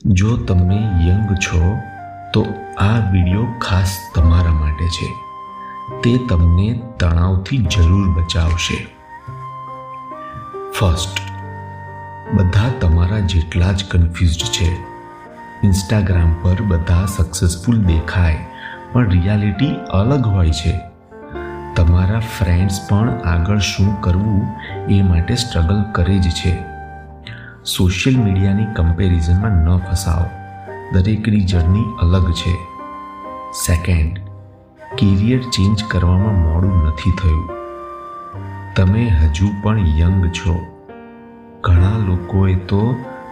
જો તમે યંગ છો તો આ વિડિયો ખાસ તમારા માટે છે. તે તમને તણાવથી જરૂર બચાવશે. ફર્સ્ટ, બધા તમારા જેટલા જ કન્ફ્યુઝડ છે. ઇન્સ્ટાગ્રામ પર બધા સક્સેસફુલ દેખાય પણ રિયાલિટી અલગ હોય છે. તમારા ફ્રેન્ડ્સ પણ આગળ શું કરવું એ માટે સ્ટ્રગલ કરે જ છે. સોશિયલ મીડિયાની કમ્પેરિઝનમાં ન ફસાઓ. દરેકની જર્ની અલગ છે. સેકન્ડ, કેરિયર ચેન્જ કરવામાં મોડું નથી થયું. તમે હજુ પણ યંગ છો. ઘણા લોકોએ તો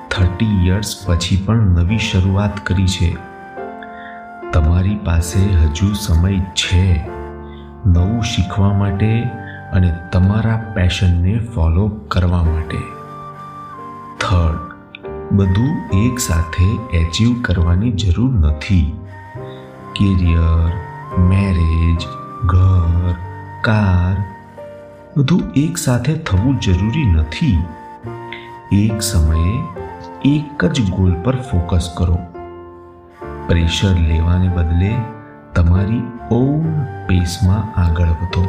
30 યર્સ પછી પણ નવી શરૂઆત કરી છે. તમારી પાસે હજુ સમય છે નવું શીખવા માટે અને તમારા પેશનને ફોલો કરવા માટે. થર્ડ, બધું એક સાથે એચીવ કરવાની જરૂર નથી. કેરિયર, મેરેજ, ઘર, કાર બધું એક સાથે થવું જરૂરી નથી. એક સમયે એક જ ગોલ પર ફોકસ કરો. પ્રેશર લેવાને બદલે તમારી ઓન પેસમાં આગળ વધો.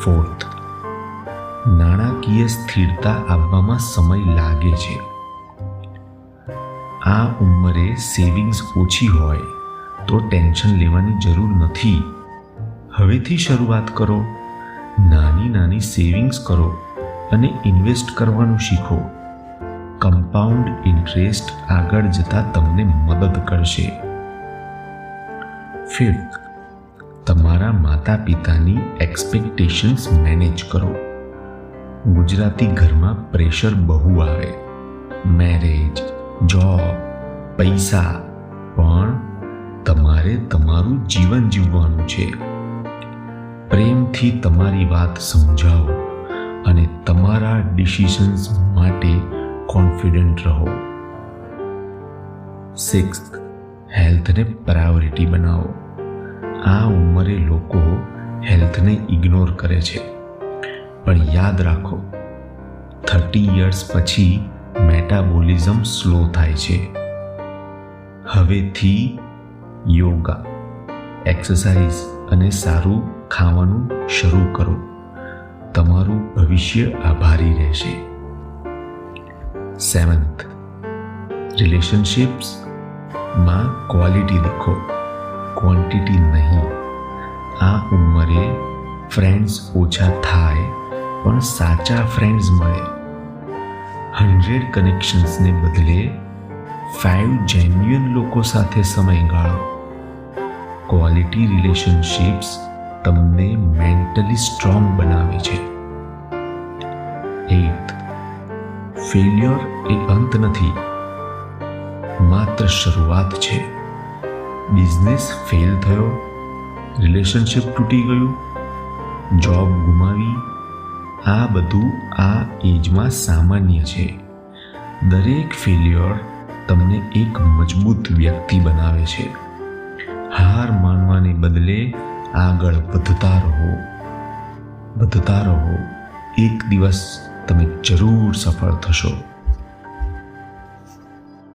ફોર્થ, નાણાકીય સ્થિરતા આવવામાં સમય લાગે છે. આ ઉંમરે સેવિંગ્સ ઓછી હોય તો ટેન્શન લેવાની જરૂર નથી. હવેથી શરૂઆત કરો. નાની નાની સેવિંગ્સ કરો અને ઇન્વેસ્ટ કરવાનું શીખો. કમ્પાઉન્ડ ઇન્ટરેસ્ટ આગળ જતાં તમને મદદ કરશે. ફિફ્થ, તમારા માતા પિતાની એક્સપેક્ટેશન્સ મેનેજ કરો. ગુજરાતી ઘરમાં પ્રેશર બહુ આવે. મેરેજ, જોબ, પૈસા, પણ તમારે તમારું જીવન જીવવાનું છે. પ્રેમથી તમારી વાત સમજાવો અને તમારા ડિસિઝન્સ માટે કોન્ફિડન્ટ રહો. સિક્સ્થ, હેલ્થને પ્રાયોરિટી બનાવો. આ ઉંમરે લોકો હેલ્થને ઇગ્નોર કરે છે, પણ યાદ રાખો 30 યર્સ પછી મેટાબોલિઝમ સ્લો થાય છે. હવેથી યોગા, એક્સરસાઇઝ અને સારું ખાવાનું શરૂ કરો. તમારું ભવિષ્ય આભારી રહેશે. સેવન્થ, રિલેશનશિપ્સમાં ક્વોલિટી દેખો, ક્વોન્ટિટી નહીં. આ ઉંમરે ફ્રેન્ડ્સ ઓછા થાય પણ સાચા ફ્રેન્ડ્સ મળે. 100 કનેક્શન્સને બદલે 5 જેન્યુઅન લોકો સાથે સમય ગાળો. ક્વોલિટી રિલેશનશિપ્સ તમને મેન્ટલી સ્ટ્રોંગ બનાવે છે. 8th, ફેલ્યોર એ અંત નથી, માત્ર શરૂઆત છે. બિઝનેસ ફેલ થયો, રિલેશનશિપ તૂટી ગયું, જોબ ગુમાવી, આ બધું આ એજમાં સામાન્ય છે. દરેક ફેલ્યોર તમને એક મજબૂત વ્યક્તિ બનાવે છે. હાર માનવાને બદલે આગળ વધતા રહો. એક દિવસ તમે જરૂર સફળ થશો.